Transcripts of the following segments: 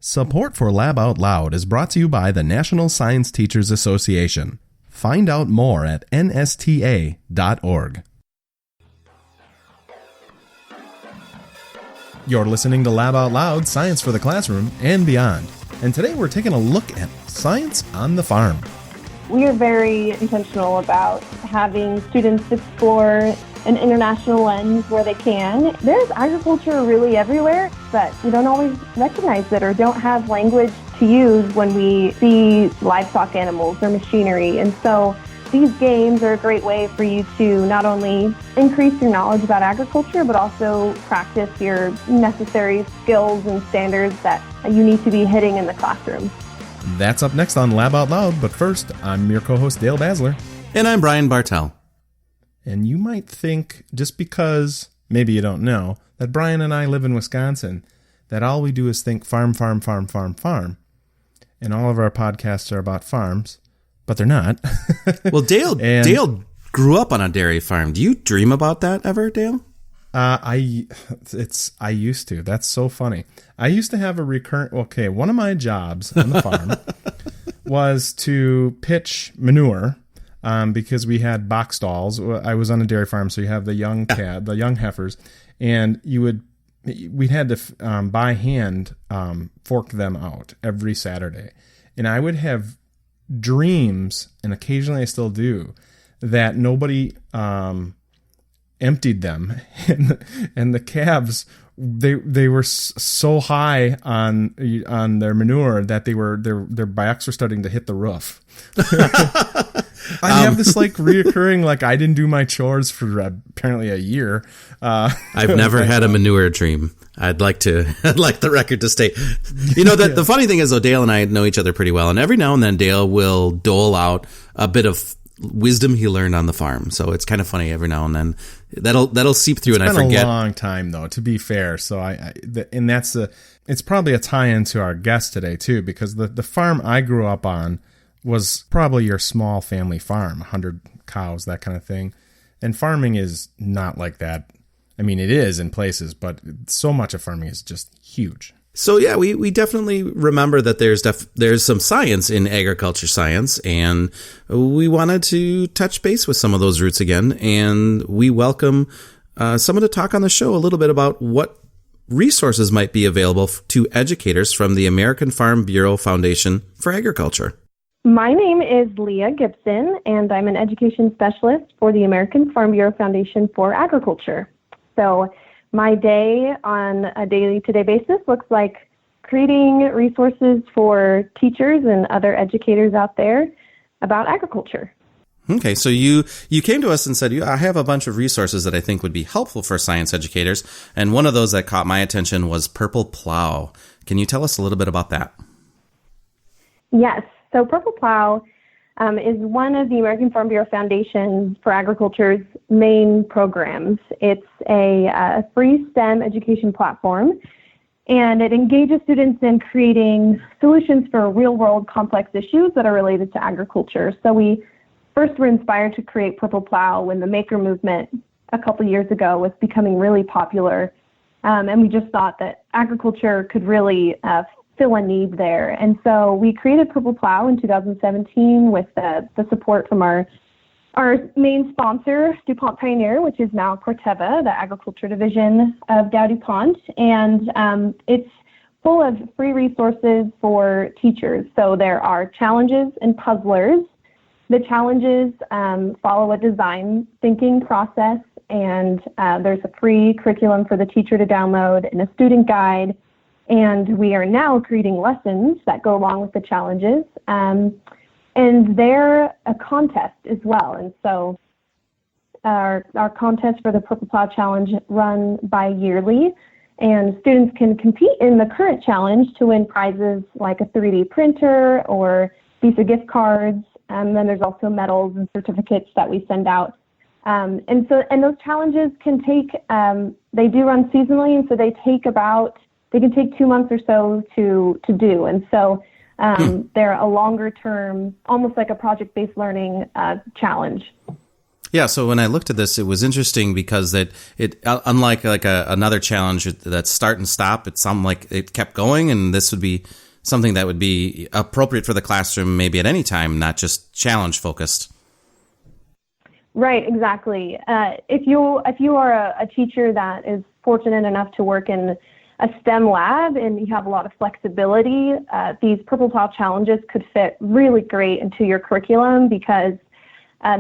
Support for Lab Out Loud is brought to you by the National Science Teachers Association. Find out more at nsta.org. You're listening to Lab Out Loud, Science for the Classroom and beyond. And today we're taking a look at science on the farm. We are very intentional about having students explore an international lens where they can. There's agriculture really everywhere, but we don't always recognize it or don't have language to use when we see livestock animals or machinery. And so these games are a great way for you to not only increase your knowledge about agriculture, but also practice your necessary skills and standards that you need to be hitting in the classroom. That's up next on Lab Out Loud, but first, I'm your co-host Dale Basler. And I'm Brian Bartel. And you might think, just because, maybe you don't know, that Brian and I live in Wisconsin, that all we do is think farm, farm, farm, farm, farm. And all of our podcasts are about farms, but they're not. Well, Dale grew up on a dairy farm. Do you dream about that ever, Dale? I used to. That's so funny. I used to have a one of my jobs on the farm was to pitch manure. Because we had box stalls. I was on a dairy farm, so you have the young the young heifers, and we'd had to by hand fork them out every Saturday, and I would have dreams, and occasionally I still do, that nobody emptied them, and the calves. They were so high on their manure that their backs were starting to hit the roof. I have this reoccurring, I didn't do my chores for apparently a year. I've never had a manure dream. I'd like the record to state. You know, that the funny thing is, though, Dale and I know each other pretty well, and every now and then Dale will dole out a bit of wisdom he learned on the farm. So it's kind of funny every now and then. That'll seep through, and I forget. It's been a long time, though, to be fair. So it's probably a tie-in to our guest today too, because the farm I grew up on was probably your small family farm, 100 cows, that kind of thing. And farming is not like that. I mean, it is in places, but so much of farming is just huge. So yeah, we definitely remember that there's some science in agriculture science, and we wanted to touch base with some of those roots again. And we welcome someone to talk on the show a little bit about what resources might be available to educators from the American Farm Bureau Foundation for Agriculture. My name is Leah Gibson, and I'm an education specialist for the American Farm Bureau Foundation for Agriculture. So my day on a day-to-day basis looks like creating resources for teachers and other educators out there about agriculture. Okay, so you came to us and said, I have a bunch of resources that I think would be helpful for science educators, and one of those that caught my attention was Purple Plow. Can you tell us a little bit about that? Yes. So Purple Plow is one of the American Farm Bureau Foundation for Agriculture's main programs. It's a free STEM education platform, and it engages students in creating solutions for real-world complex issues that are related to agriculture. So we first were inspired to create Purple Plow when the maker movement a couple years ago was becoming really popular, and we just thought that agriculture could really fill a need there. And so we created Purple Plow in 2017 with the support from our main sponsor, DuPont Pioneer, which is now Corteva, the agriculture division of Dow DuPont. And it's full of free resources for teachers. So there are challenges and puzzlers. The challenges follow a design thinking process, and there's a free curriculum for the teacher to download and a student guide. And we are now creating lessons that go along with the challenges. And they're a contest as well. And so our contest for the Purple Plow Challenge run bi-yearly. And students can compete in the current challenge to win prizes like a 3D printer or Visa gift cards. And then there's also medals and certificates that we send out. And those challenges can take, they do run seasonally, and so they can take 2 months or so to do. And so they're a longer term, almost like a project-based learning challenge. Yeah, so when I looked at this, it was interesting because unlike another challenge that's start and stop, it sounded like it kept going, and this would be something that would be appropriate for the classroom maybe at any time, not just challenge focused. Right, exactly. If you are a teacher that is fortunate enough to work in a STEM lab and you have a lot of flexibility, these Purple Plow challenges could fit really great into your curriculum because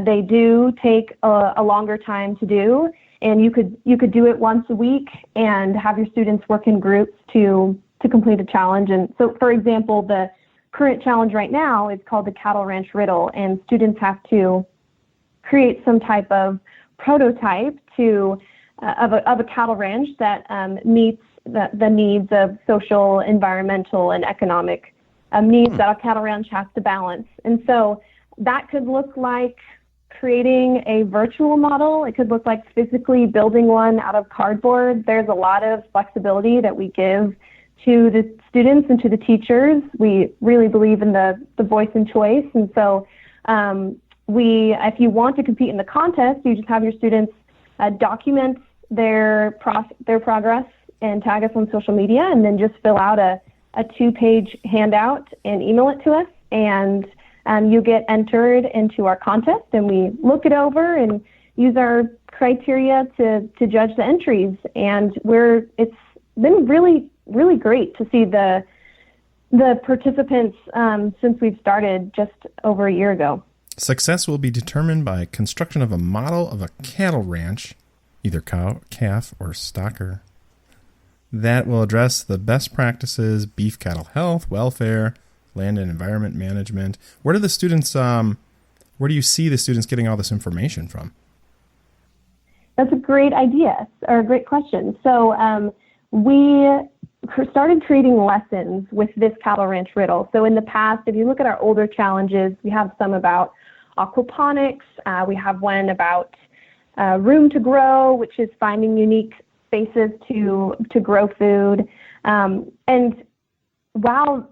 they do take a longer time to do, and you could do it once a week and have your students work in groups to complete a challenge. And so, for example, the current challenge right now is called the Cattle Ranch Riddle, and students have to create some type of prototype of a cattle ranch that meets the needs of social, environmental, and economic needs that a cattle ranch has to balance. And so that could look like creating a virtual model. It could look like physically building one out of cardboard. There's a lot of flexibility that we give to the students and to the teachers. We really believe in the voice and choice. And so if you want to compete in the contest, you just have your students document their progress and tag us on social media, and then just fill out a 2-page handout and email it to us, and you get entered into our contest, and we look it over and use our criteria to judge the entries. And it's been really, really great to see the participants since we've started just over a year ago. Success will be determined by construction of a model of a cattle ranch, either cow, calf, or stocker, that will address the best practices, beef cattle health, welfare, land and environment management. Where do the students, where do you see the students getting all this information from? That's a great idea, or a great question. So we started creating lessons with this cattle ranch riddle. So in the past, if you look at our older challenges, we have some about aquaponics. We have one about room to grow, which is finding unique spaces to grow food. And while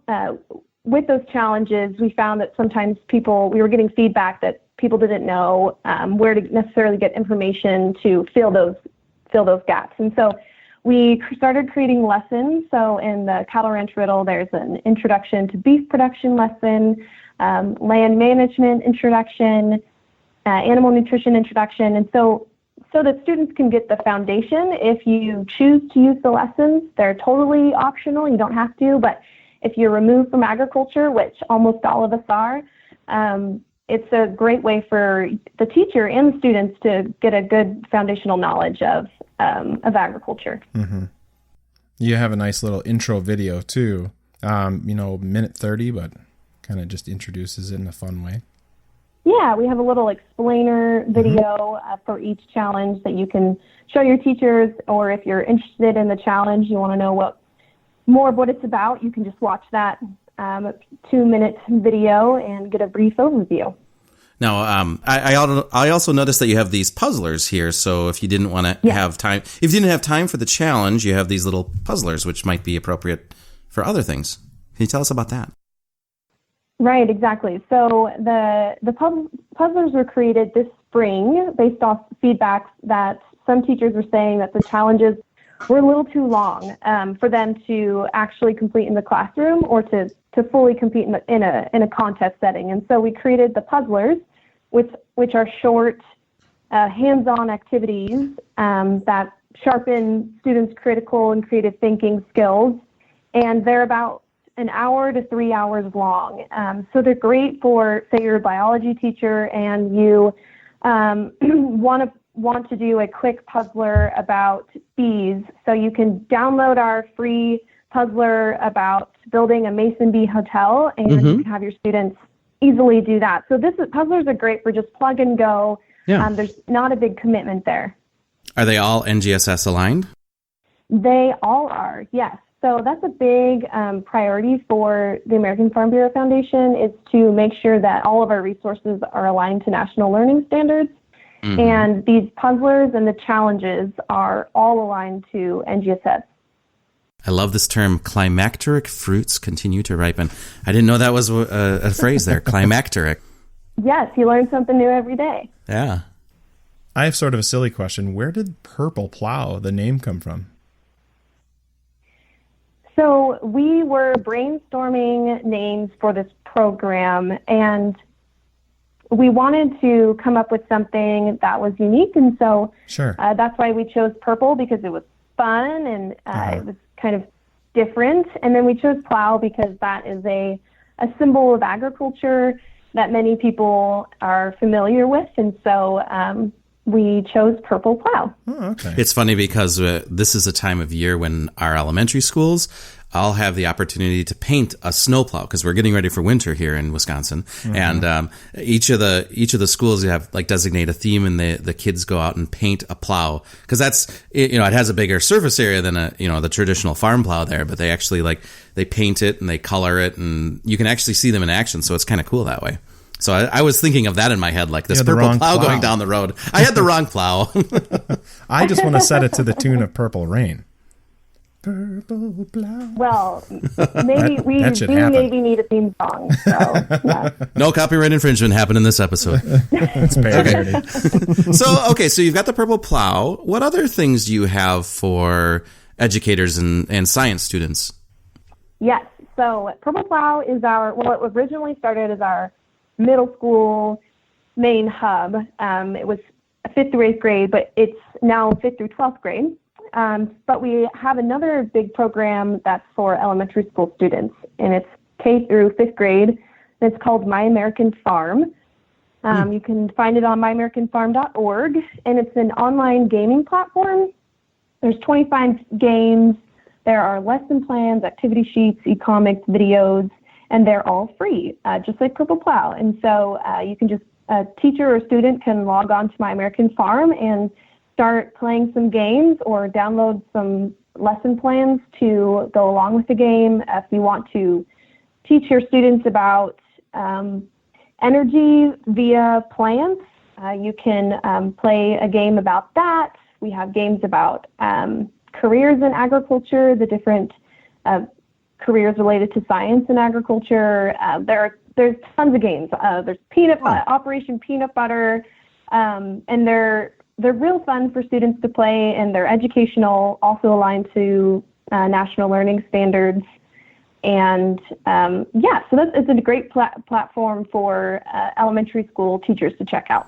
with those challenges, we found that sometimes we were getting feedback that people didn't know where to necessarily get information to fill those gaps. And so we started creating lessons. So in the Cattle Ranch Riddle, there's an introduction to beef production lesson, land management introduction, animal nutrition introduction. And so that students can get the foundation. If you choose to use the lessons, they're totally optional. You don't have to. But if you're removed from agriculture, which almost all of us are, it's a great way for the teacher and the students to get a good foundational knowledge of agriculture. Mm-hmm. You have a nice little intro video too. Minute 30, but kind of just introduces it in a fun way. Yeah, we have a little explainer video for each challenge that you can show your teachers, or if you're interested in the challenge, you want to know more of what it's about, you can just watch that 2-minute video and get a brief overview. Now, I also noticed that you have these puzzlers here. So if you didn't want to have time, if you didn't have time for the challenge, you have these little puzzlers, which might be appropriate for other things. Can you tell us about that? Right, exactly. So the puzzlers were created this spring based off feedback that some teachers were saying that the challenges were a little too long for them to actually complete in the classroom or to fully compete in a contest setting. And so we created the puzzlers, which are short, hands-on activities that sharpen students' critical and creative thinking skills. And they're about an hour to 3 hours long. So they're great for, say, you're a biology teacher and you want to do a quick puzzler about bees. So you can download our free puzzler about building a Mason bee hotel, and you can have your students easily do that. So puzzlers are great for just plug and go. Yeah. There's not a big commitment there. Are they all NGSS aligned? They all are, yes. So that's a big priority for the American Farm Bureau Foundation, is to make sure that all of our resources are aligned to national learning standards. Mm-hmm. And these puzzlers and the challenges are all aligned to NGSS. I love this term, climacteric fruits continue to ripen. I didn't know that was a phrase there, climacteric. Yes, you learn something new every day. Yeah. I have sort of a silly question. Where did Purple Plow, the name, come from? So we were brainstorming names for this program, and we wanted to come up with something that was unique. And so Sure. That's why we chose purple, because it was fun and it was kind of different. And then we chose plow because that is a symbol of agriculture that many people are familiar with. And so we chose Purple Plow. Oh, okay. It's funny because this is a time of year when our elementary schools all have the opportunity to paint a snowplow because we're getting ready for winter here in Wisconsin. Mm-hmm. And each of the schools have like designate a theme, and the kids go out and paint a plow because that's it has a bigger surface area than the traditional farm plow there. But they actually they paint it and they color it, and you can actually see them in action. So it's kind of cool that way. So I was thinking of that in my head, like this purple plow going down the road. I had the wrong plow. I just want to set it to the tune of Purple Rain. Purple Plow. Well, maybe we maybe need a theme song. So, yeah. No copyright infringement happened in this episode. It's parody. So you've got the Purple Plow. What other things do you have for educators and science students? Yes. So Purple Plow is it originally started as our middle school main hub. It was 5th through 8th grade, but it's now 5th through 12th grade. But we have another big program that's for elementary school students, and it's K through 5th grade, and it's called My American Farm. You can find it on myamericanfarm.org, and it's an online gaming platform. There's 25 games. There are lesson plans, activity sheets, e-comics, videos, and they're all free, just like Purple Plow. And so you can a teacher or student can log on to My American Farm and start playing some games or download some lesson plans to go along with the game. If you want to teach your students about energy via plants, you can play a game about that. We have games about careers in agriculture, the different careers related to science and agriculture. There's tons of games. There's Operation Peanut Butter, and they're real fun for students to play, and they're educational, also aligned to national learning standards. And so it's a great platform for elementary school teachers to check out.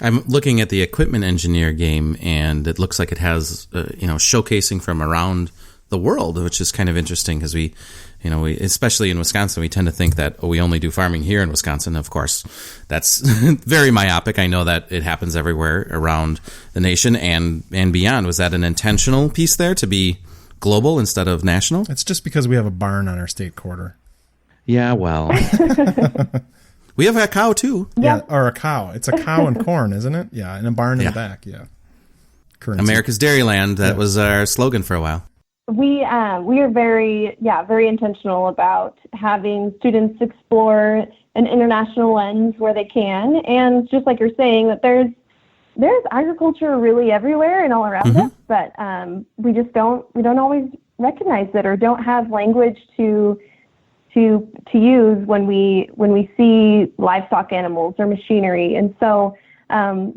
I'm looking at the equipment engineer game, and it looks like it has showcasing from around the world, which is kind of interesting because we especially in Wisconsin, we tend to think that we only do farming here in Wisconsin. Of course, that's very myopic. I know that it happens everywhere around the nation and beyond. Was that an intentional piece there to be global instead of national? It's just because we have a barn on our state quarter. Yeah, well, we have a cow too. Yeah, or a cow. It's a cow and corn, isn't it? Yeah, and a barn in the back. Yeah, currency. America's Dairyland. That was our slogan for a while. We are very intentional about having students explore an international lens where they can, and just like you're saying, that there's agriculture really everywhere and all around us, but we don't always recognize it or don't have language to use when we see livestock animals or machinery. And so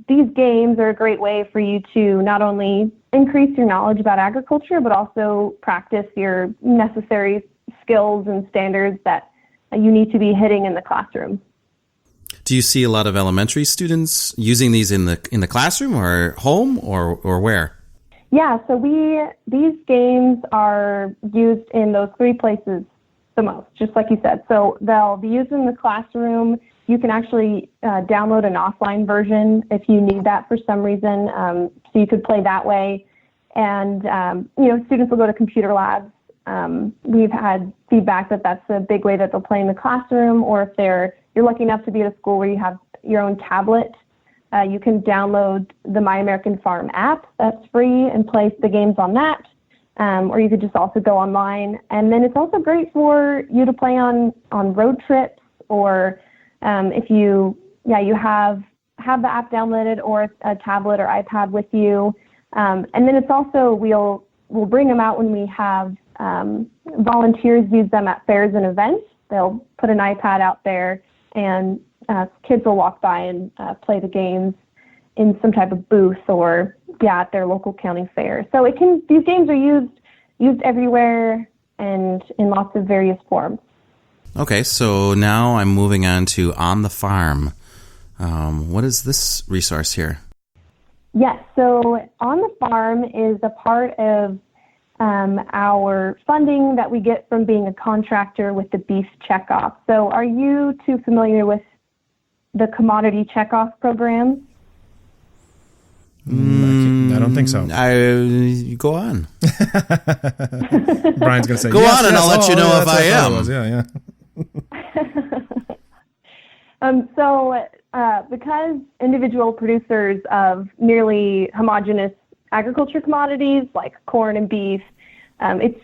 these games are a great way for you to not only increase your knowledge about agriculture, but also practice your necessary skills and standards that you need to be hitting in the classroom. Do you see a lot of elementary students using these in the classroom or home or where? Yeah, so these games are used in those three places the most, just like you said. So they'll be used in the classroom. You can actually download an offline version if you need that for some reason, so you could play that way. And students will go to computer labs. We've had feedback that that's a big way that they'll play in the classroom, or if you're lucky enough to be at a school where you have your own tablet, you can download the My American Farm app. That's free, and play the games on that. Or you could just also go online. And then it's also great for you to play on road trips, or if you have the app downloaded or a tablet or iPad with you. And then it's also, we'll bring them out when we have volunteers use them at fairs and events. They'll put an iPad out there, and kids will walk by and play the games. in some type of booth or at their local county fair. So these games are used everywhere and in lots of various forms. Okay, so now I'm moving on to On the Farm. What is this resource here? Yes, so On the Farm is a part of our funding that we get from being a contractor with the beef checkoff. So are you too familiar with the commodity checkoff program? I don't think so. Go on. Brian's going to say, go on, and I'll let you know if I am. Because individual producers of nearly homogeneous agriculture commodities like corn and beef, it's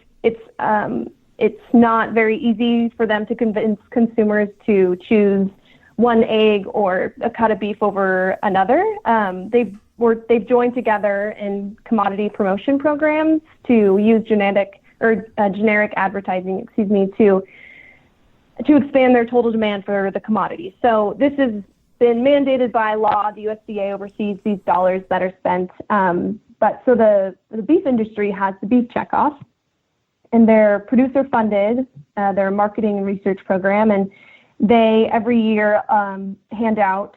not very easy for them to convince consumers to choose one egg or a cut of beef over another. They've joined together in commodity promotion programs to use generic advertising, to expand their total demand for the commodity. So this has been mandated by law. The USDA oversees these dollars that are spent. But so the beef industry has the beef checkoff, and they're producer funded. They're a marketing and research program, and they every year hand out,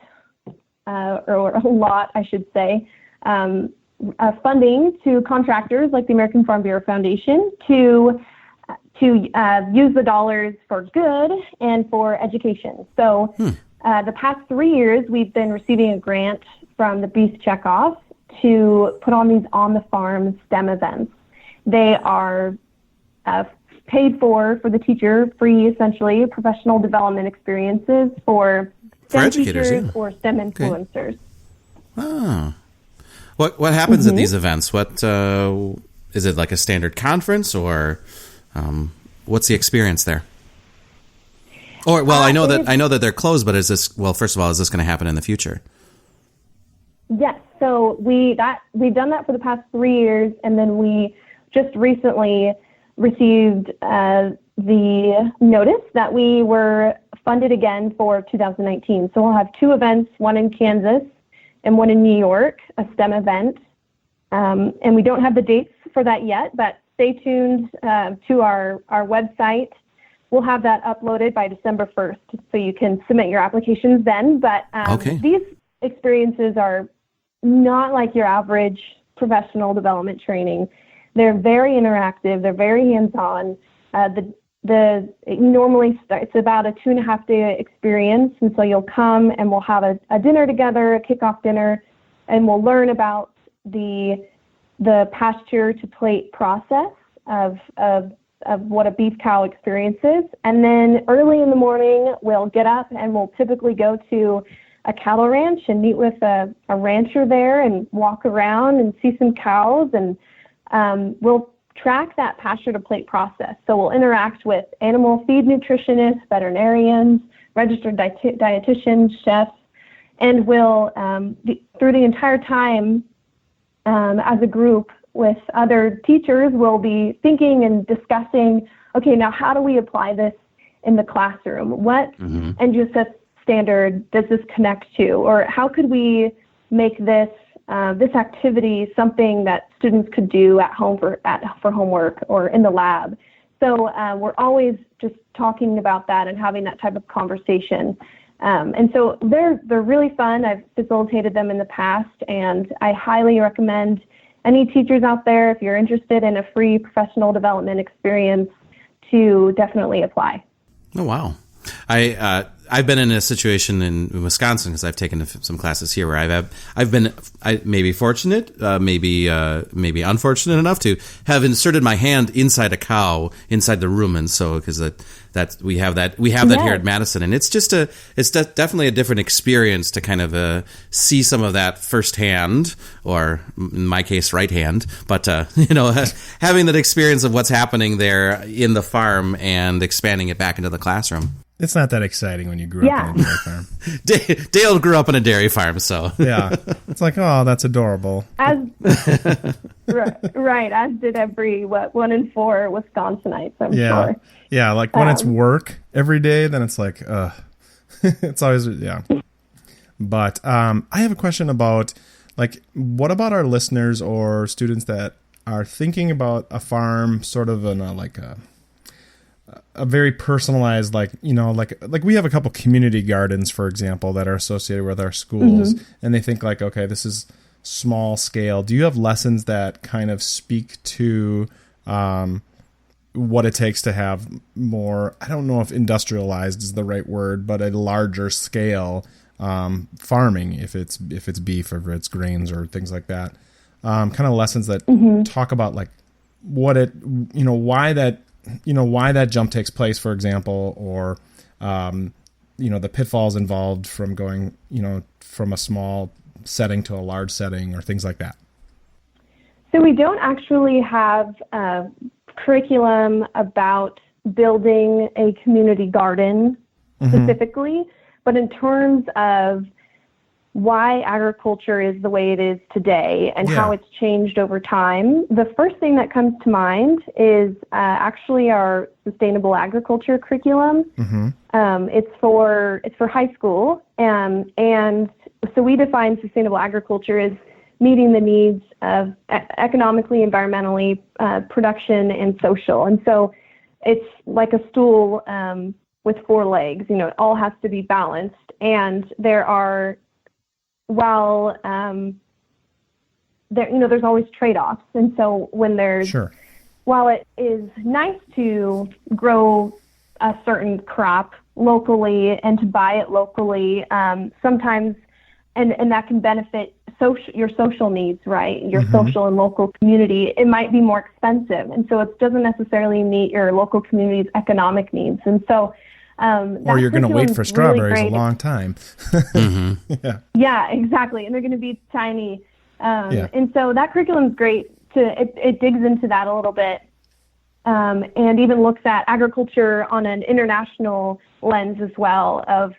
or a lot, I should say, funding to contractors like the American Farm Bureau Foundation to use the dollars for good and for education. So the past 3 years, we've been receiving a grant from the Beef Checkoff to put on these on-the-farm STEM events. They are paid for the teacher, free, essentially, professional development experiences for STEM educators, teachers or STEM influencers. Oh. What happens at these events? What is it, like a standard conference, or what's the experience there? Or I know that they're closed, but first of all, is this going to happen in the future? Yes. So we've done that for the past 3 years, and then we just recently received the notice that we were funded again for 2019. So we'll have 2 events, one in Kansas and one in New York, a STEM event. And we don't have the dates for that yet, but stay tuned to our website. We'll have that uploaded by December 1st, so you can submit your applications then. But these experiences are not like your average professional development training. They're very interactive. They're very hands-on. Normally it's about a 2.5-day experience, and so you'll come and we'll have a dinner together, a kickoff dinner, and we'll learn about the pasture to plate process of what a beef cow experiences. And then early in the morning, we'll get up and we'll typically go to a cattle ranch and meet with a rancher there and walk around and see some cows, and we'll track that pasture to plate process. So we'll interact with animal feed nutritionists, veterinarians, registered dietitians, chefs, and we'll, through the entire time, as a group with other teachers, we'll be thinking and discussing, okay, now how do we apply this in the classroom? What NGSS standard does this connect to? Or how could we make this activity something that students could do at home for homework or in the lab? So we're always just talking about that and having that type of conversation. And so they're really fun. I've facilitated them in the past, and I highly recommend any teachers out there, if you're interested in a free professional development experience, to definitely apply. Oh, wow. I've been in a situation in Wisconsin, because I've taken some classes here, where I've been maybe fortunate, maybe unfortunate enough to have inserted my hand inside a cow inside the rumen. So because that we have that here at Madison, and it's definitely a different experience to kind of see some of that firsthand, or in my case, right hand. But having that experience of what's happening there in the farm and expanding it back into the classroom. It's not that exciting when you grew up in a dairy farm. Dale grew up in a dairy farm, so. Yeah. It's like, oh, that's adorable. Right, as did every, 1 in 4 Wisconsinites, I'm sure. Yeah, like when it's work every day, then it's like, it's always, But I have a question about, like, what about our listeners or students that are thinking about a farm sort of in a very personalized, like, you know, like we have a couple community gardens, for example, that are associated with our schools, and they think like, okay, this is small scale. Do you have lessons that kind of speak to what it takes to have more, I don't know if industrialized is the right word, but a larger scale farming, if it's beef or if it's grains or things like that? Kind of lessons that talk about like what it, you know, why that jump takes place, for example, or, you know, the pitfalls involved from going, you know, from a small setting to a large setting or things like that. So we don't actually have a curriculum about building a community garden specifically, but in terms of why agriculture is the way it is today and how it's changed over time, the first thing that comes to mind is actually our sustainable agriculture curriculum. It's for high school, and so we define sustainable agriculture as meeting the needs of economically, environmentally, production, and social. And so it's like a stool with four legs. You know, it all has to be balanced, and there are, while there, you know, there's always trade-offs. And so when there's, while it is nice to grow a certain crop locally and to buy it locally, sometimes, and that can benefit your social needs, right? Your social and local community, it might be more expensive. And so it doesn't necessarily meet your local community's economic needs. And so, or you're going to wait for strawberries a long time. Yeah, exactly. And they're going to be tiny. And so that curriculum is great. It digs into that a little bit, and even looks at agriculture on an international lens as well, of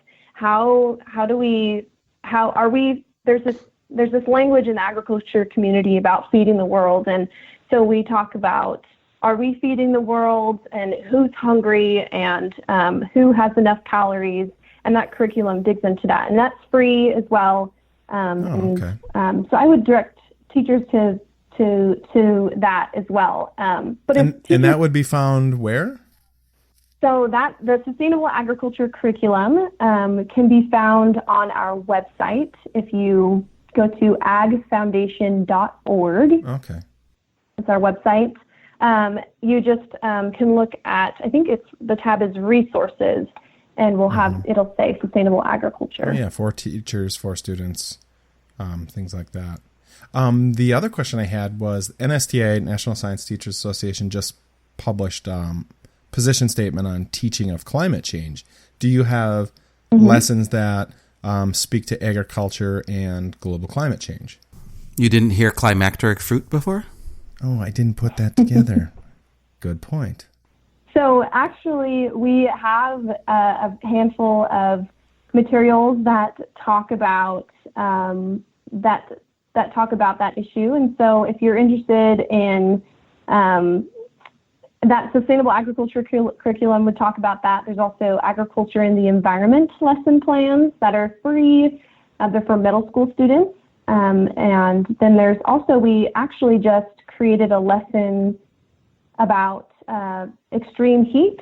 there's this language in the agriculture community about feeding the world. And so we talk about, are we feeding the world, and who's hungry, and who has enough calories? And that curriculum digs into that, and that's free as well. So I would direct teachers to that as well. But and that would be found where? So that the sustainable agriculture curriculum can be found on our website. If you go to agfoundation.org. Okay. It's our website. You just can look at, I think the tab is resources, and we'll have, it'll say sustainable agriculture. Oh, yeah, for teachers, for students, things like that. The other question I had was NSTA, National Science Teachers Association, just published position statement on teaching of climate change. Do you have lessons that speak to agriculture and global climate change? You didn't hear climacteric fruit before? Oh, I didn't put that together. Good point. So actually, we have a handful of materials that talk about that issue. And so if you're interested in that sustainable agriculture curriculum would talk about that. There's also agriculture and the environment lesson plans that are free. They're for middle school students. And then there's also, we actually just created a lesson about extreme heat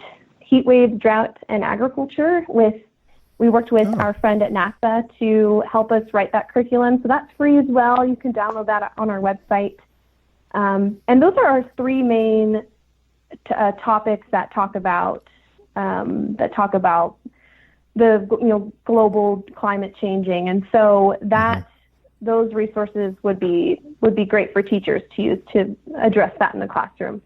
waves, drought, and agriculture. We worked with our friend at NASA to help us write that curriculum. So that's free as well. You can download that on our website. And those are our three main topics that talk about the global climate changing, and so that those resources would be great for teachers to use to address that in the classroom.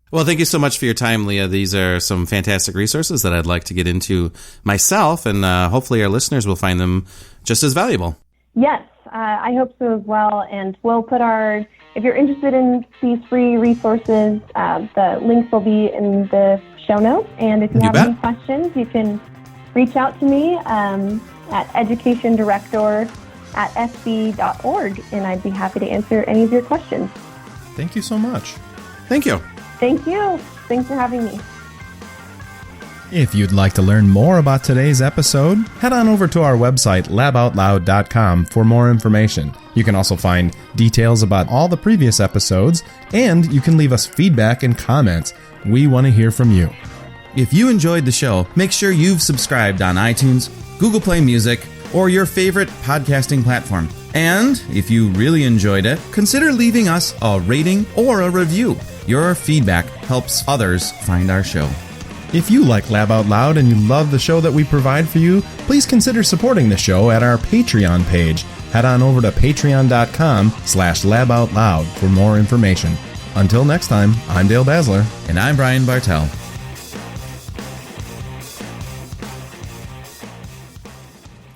Well, thank you so much for your time, Leah. These are some fantastic resources that I'd like to get into myself, and hopefully our listeners will find them just as valuable. Yes, I hope so as well. And we'll put if you're interested in these free resources, the links will be in the show notes. And if you have any questions, you can reach out to me at educationdirector@sb.org, and I'd be happy to answer any of your questions. Thank you so much. Thank you. Thank you. Thanks for having me. If you'd like to learn more about today's episode, head on over to our website, laboutloud.com, for more information. You can also find details about all the previous episodes, and you can leave us feedback and comments. We want to hear from you. If you enjoyed the show, make sure you've subscribed on iTunes, Google Play Music, or your favorite podcasting platform. And if you really enjoyed it, consider leaving us a rating or a review. Your feedback helps others find our show. If you like Lab Out Loud and you love the show that we provide for you, please consider supporting the show at our Patreon page. Head on over to patreon.com/laboutloud for more information. Until next time, I'm Dale Basler. And I'm Brian Bartel.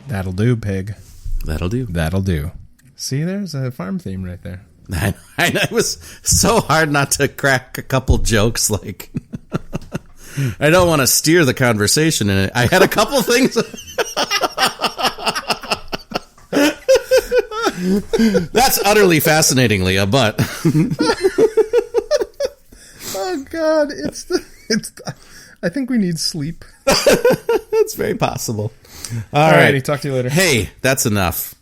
That'll do, pig. That'll do. That'll do. See, there's a farm theme right there. I know, it was so hard not to crack a couple jokes like... I don't want to steer the conversation in it. I had a couple things. That's utterly fascinating, Leah, but... Oh, God. I think we need sleep. It's very possible. All right. Talk to you later. Hey, that's enough.